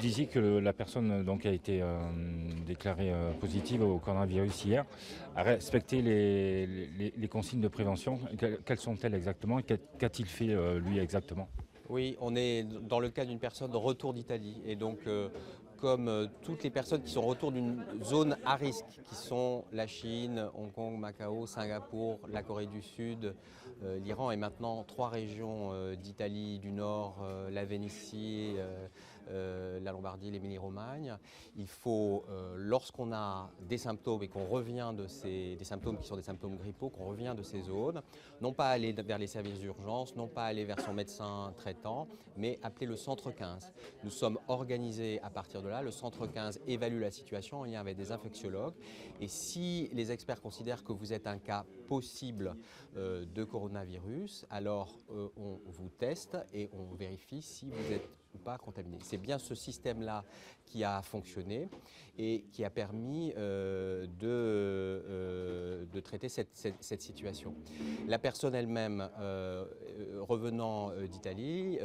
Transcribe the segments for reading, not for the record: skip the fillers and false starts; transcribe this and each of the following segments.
disiez que la personne donc, a été déclarée positive au coronavirus hier, a respecté les consignes de prévention. Quelles sont-elles exactement et qu'a-t-il fait lui exactement? Oui, on est dans le cas d'une personne de retour d'Italie. Et donc, comme toutes les personnes qui sont en retour d'une zone à risque, qui sont la Chine, Hong Kong, Macao, Singapour, la Corée du Sud, l'Iran et maintenant 3 régions d'Italie du Nord, la Vénétie, la Lombardie, l'Émilie-Romagne, il faut, lorsqu'on a des symptômes et qu'on revient des symptômes qui sont des symptômes grippaux, qu'on revient de ces zones, non pas aller vers les services d'urgence, non pas aller vers son médecin traitant, mais appeler le centre 15. Nous sommes organisés à partir de là. Le centre 15 évalue la situation en lien avec des infectiologues. Et si les experts considèrent que vous êtes un cas possible de coronavirus, alors on vous teste et on vérifie si vous êtes ou pas contaminé. C'est bien ce système-là qui a fonctionné et qui a permis de traiter cette situation. La personne elle-même, revenant d'Italie,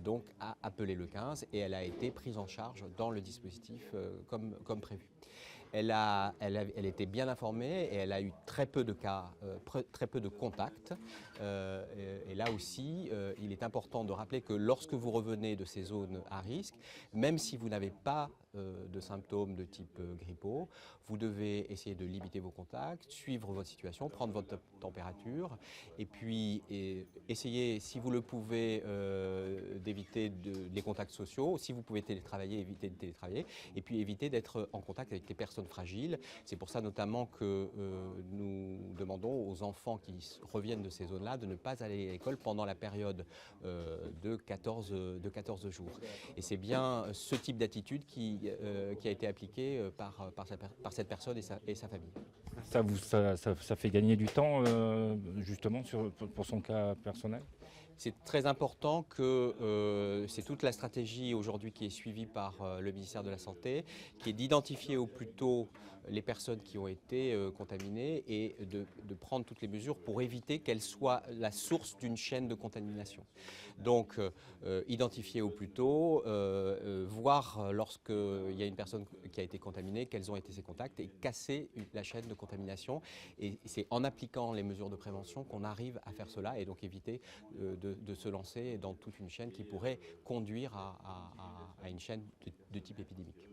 donc a appelé le 15 et elle a été prise en charge dans le dispositif comme prévu. Elle était bien informée et elle a eu très peu de cas, très peu de contacts. Et là aussi, il est important de rappeler que lorsque vous revenez de ces zones à risque, même si vous n'avez pas de symptômes de type grippaux, vous devez essayer de limiter vos contacts, suivre votre situation, prendre votre température et puis essayer, si vous le pouvez, d'éviter les contacts sociaux. Si vous pouvez télétravailler, évitez de télétravailler et puis éviter d'être en contact avec les personnes fragiles. C'est pour ça notamment que nous demandons aux enfants qui reviennent de ces zones-là de ne pas aller à l'école pendant la période de 14 jours. Et c'est bien ce type d'attitude qui a été appliqué par cette personne et sa famille. Ça fait gagner du temps justement pour son cas personnel? C'est très important que c'est toute la stratégie aujourd'hui qui est suivie par le ministère de la Santé, qui est d'identifier au plus tôt les personnes qui ont été contaminées et de prendre toutes les mesures pour éviter qu'elles soient la source d'une chaîne de contamination. Donc, identifier au plus tôt, voir lorsqu'il y a une personne qui a été contaminée, quels ont été ses contacts et casser la chaîne de contamination. Et c'est en appliquant les mesures de prévention qu'on arrive à faire cela et donc éviter de se lancer dans toute une chaîne qui pourrait conduire à une chaîne de type épidémique.